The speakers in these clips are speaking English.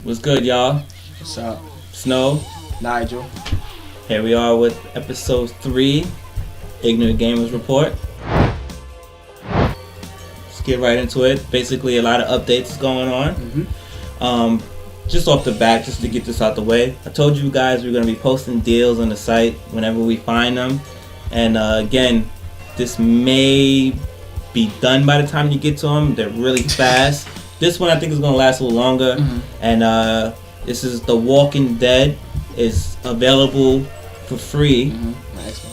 What's good, y'all? What's up? Snow. Nigel. Here we are with episode 3, Ignorant Gamerz Report. Let's get right into it. Basically, a lot of updates going on. Just off the bat, just to get this out the way, I told you guys we're going to be posting deals on the site whenever we find them. And again, this may be done by the time you get to them. They're really fast. This one I think is going to last a little longer. And this is The Walking Dead. Is available for free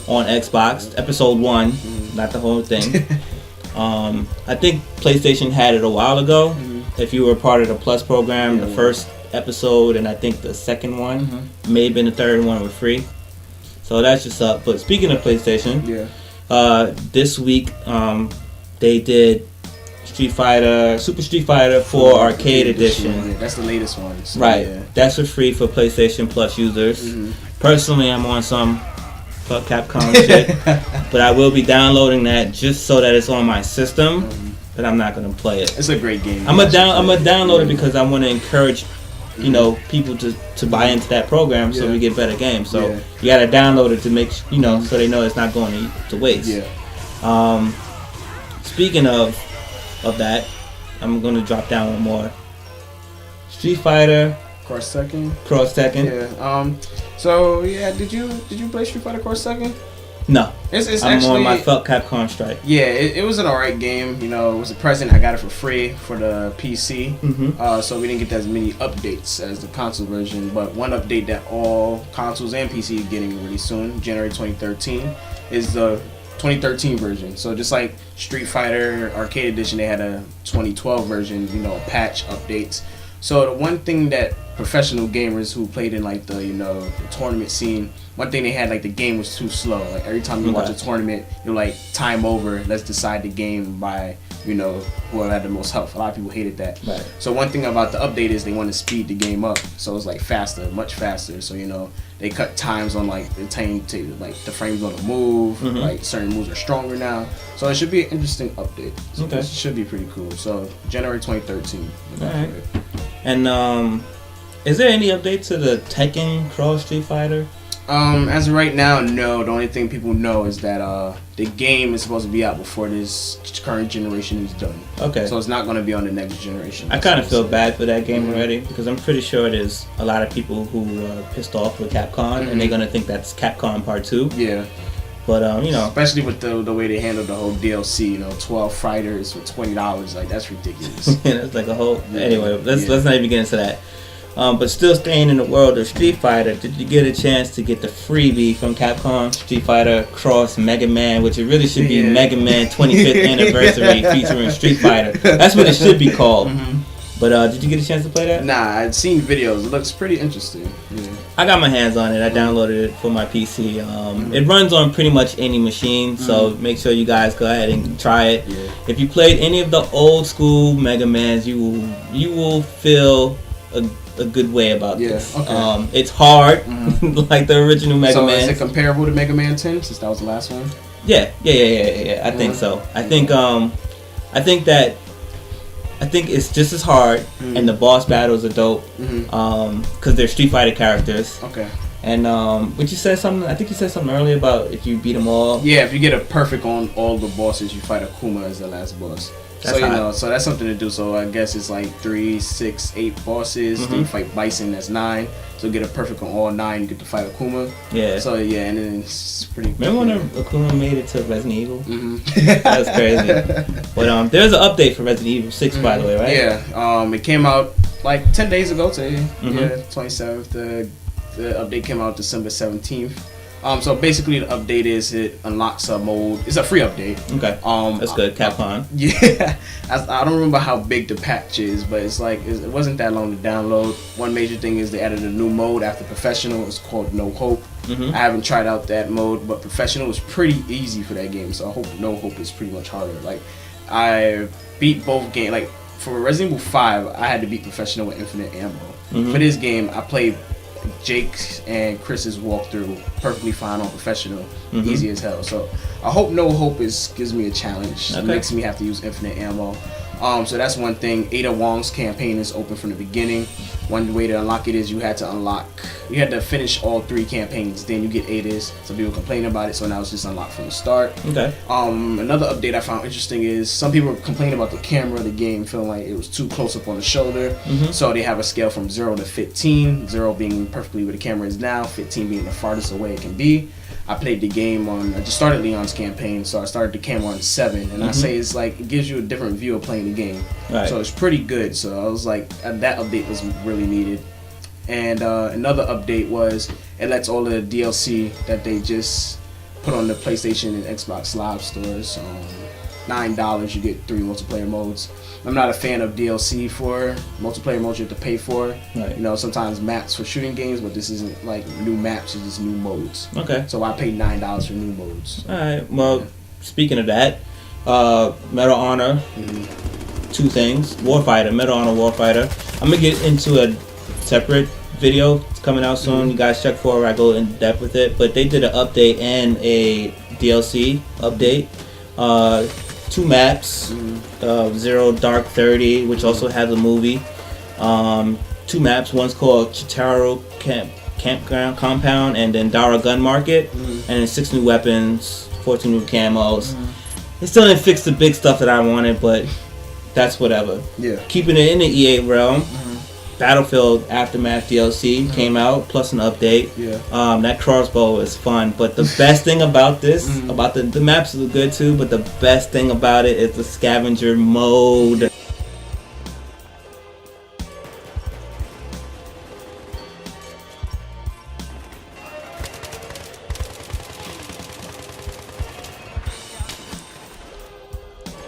on Xbox. Episode 1, not the whole thing. I think PlayStation had it a while ago. If you were part of the Plus program, the first episode and I think the second one, may have been the third one, were free. So that's just up. But speaking of PlayStation, this week they did Super Street Fighter 4 Arcade Edition. Yeah, that's the latest one. So, right. Yeah. That's for free for PlayStation Plus users. Personally, I'm on some fuck Capcom shit, but I will be downloading that just so that it's on my system. But I'm not gonna play it. It's a great game. I'm gonna download it because I want to encourage, people to buy into that program so we get better games. So you gotta download it to make so they know it's not going to waste. Speaking of that, I'm gonna drop down one more. Street Fighter Cross Tekken. Yeah. So yeah, did you play Street Fighter Cross Tekken? No. It's I'm actually on my fuck Capcom strike. Yeah, it was an alright game. It was a present. I got it for free for the PC. So we didn't get as many updates as the console version. But one update that all consoles and PC are getting really soon, January 2013, is the 2013 version. So just like Street Fighter Arcade Edition, they had a 2012 version, patch updates. So the one thing that professional gamers who played in like the tournament scene, one thing they had, like, the game was too slow. Like every time you watch a tournament, you're like, time over, let's decide the game by whoever had the most health. A lot of people hated that. Right. So one thing about the update is they want to speed the game up, so it's like faster, much faster. So they cut times on like the time to like the frames on the move. Like certain moves are stronger now. So it should be an interesting update. So it should be pretty cool. So January 2013. Alright. And is there any update to the Tekken Cross Street Fighter? As of right now, no. The only thing people know is that the game is supposed to be out before this current generation is done. Okay. So it's not going to be on the next generation. I kind of feel bad for that game already, because I'm pretty sure there's a lot of people who are pissed off with Capcom, and they're going to think that's Capcom Part 2. Yeah. But, especially with the way they handled the whole DLC, 12 fighters for $20, like, that's ridiculous. That's like a whole... Anyway, let's not even get into that. But still staying in the world of Street Fighter, did you get a chance to get the freebie from Capcom, Street Fighter Cross Mega Man, which it really should be Mega Man 25th Anniversary featuring Street Fighter. That's what it should be called. But did you get a chance to play that? Nah, I'd seen videos. It looks pretty interesting. I got my hands on it. I downloaded it for my PC. It runs on pretty much any machine, so make sure you guys go ahead and try it. If you played any of the old school Mega Mans, you will feel a good way about this. Okay. It's hard, like the original Mega Man. So is it comparable to Mega Man 10 since that was the last one? Yeah. I think so. I think it's just as hard, and the boss battles are dope, because they're Street Fighter characters. Okay. And but you said something. I think you said something earlier about if you beat them all. Yeah, if you get a perfect on all the bosses, you fight Akuma as the last boss. So so that's something to do. So I guess it's like 3, 6, 8 bosses. Then you fight Bison, that's 9. So get a perfect on all 9, you get to fight Akuma. Yeah. So yeah, and then it's pretty. Remember when Akuma made it to Resident Evil? That was crazy. But there's an update for Resident Evil 6, by the way, right? Yeah. It came out like 10 days ago today. 27th. The update came out December 17th. So basically the update is it unlocks a mode. It's a free update. Okay. That's good. Capcom. Yeah. I don't remember how big the patch is, but it's like it wasn't that long to download. One major thing is they added a new mode after Professional. It's called No Hope. I haven't tried out that mode, but Professional was pretty easy for that game. So I hope No Hope is pretty much harder. Like I beat both games. Like for Resident Evil 5, I had to beat Professional with infinite ammo. For this game, I played Jake's and Chris's walkthrough perfectly fine on Professional, easy as hell. So I hope No Hope gives me a challenge. It makes me have to use infinite ammo. So that's one thing. Ada Wong's campaign is open from the beginning. One way to unlock it is you had to finish all 3 campaigns, then you get Ada's. Some people complain about it, so now it's just unlocked from the start. Okay. Another update I found interesting is some people complain about the camera of the game, feeling like it was too close up on the shoulder. So they have a scale from 0 to 15, 0 being perfectly where the camera is now, 15 being the farthest away it can be. I played the game I just started Leon's campaign, so I started the camera on 7, and I say it's like, it gives you a different view of playing the game. Right. So it's pretty good, so I was like, that update was really needed. And another update was, it lets all the DLC that they just put on the PlayStation and Xbox Live stores, $9 you get 3 multiplayer modes. I'm not a fan of DLC for multiplayer modes you have to pay for. Right. You know, sometimes maps for shooting games, but this isn't like new maps, it's just new modes. Okay. So I paid $9 for new modes. Alright, well, speaking of that, Medal of Honor, 2 things. Warfighter, Medal of Honor Warfighter. I'm going to get into a separate video. It's coming out soon. You guys check for it. I go in depth with it. But they did an update and a DLC update. 2 maps, Zero Dark 30, which also has a movie. 2 maps, one's called Chitaro Campground Compound, and then Dara Gun Market, and then 6 new weapons, 14 new camos. It still didn't fix the big stuff that I wanted, but that's whatever. Yeah. Keeping it in the EA realm, Battlefield Aftermath DLC came out, plus an update. Yeah. That crossbow is fun, but the best thing about this, about the maps are good too, but the best thing about it is the scavenger mode.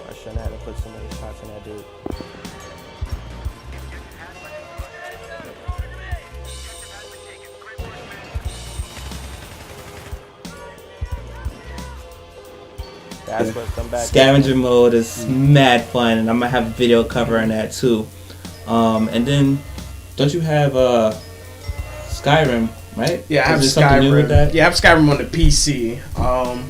I shouldn't have to put so many shots in that dude. That's what's come back. Scavenger mode is mad fun, and I'm gonna have a video covering that too. And then, don't you have Skyrim, right? Yeah, I have Skyrim. Yeah, I have Skyrim on the PC.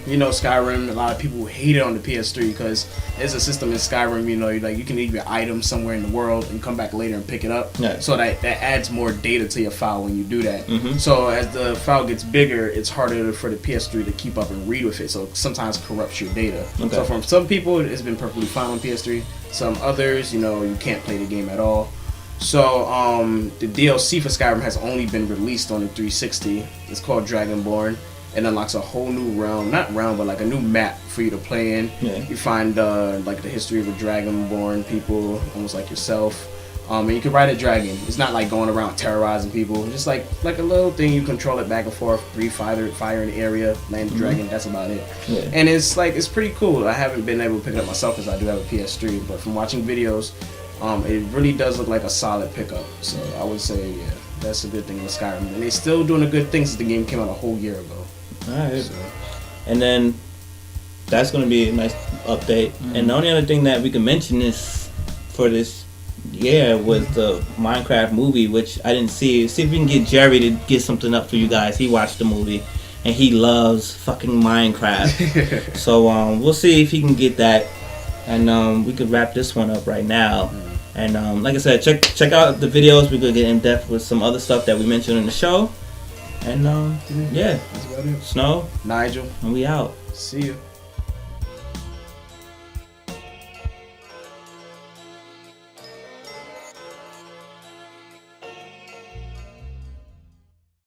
You know, Skyrim, a lot of people hate it on the PS3 because there's a system in Skyrim, you know, you can leave your item somewhere in the world and come back later and pick it up. Yeah. So that adds more data to your file when you do that. So as the file gets bigger, it's harder for the PS3 to keep up and read with it. So it sometimes corrupts your data. Okay. So from some people, it's been perfectly fine on PS3. Some others, you know, you can't play the game at all. So the DLC for Skyrim has only been released on the 360. It's called Dragonborn. It unlocks a whole new realm, not realm, but like a new map for you to play in. Yeah. You find like the history of the Dragonborn people, almost like yourself. And you can ride a dragon. It's not like going around terrorizing people. Just like a little thing, you control it back and forth, breathe fire in the area, land the dragon. That's about it. Yeah. And it's pretty cool. I haven't been able to pick it up myself because I do have a PS3, but from watching videos, it really does look like a solid pickup. So I would say, yeah, that's a good thing with Skyrim. And they're still doing a good thing since the game came out a whole year ago. Alright. So. And then that's going to be a nice update. And the only other thing that we can mention is for this year was the Minecraft movie, which I didn't see. See if we can get Jerry to get something up for you guys. He watched the movie and he loves fucking Minecraft. So we'll see if he can get that. And we could wrap this one up right now. And like I said, check out the videos. We're going to get in depth with some other stuff that we mentioned in the show. And yeah, that's about it. Snow, Nigel, and we out. See you.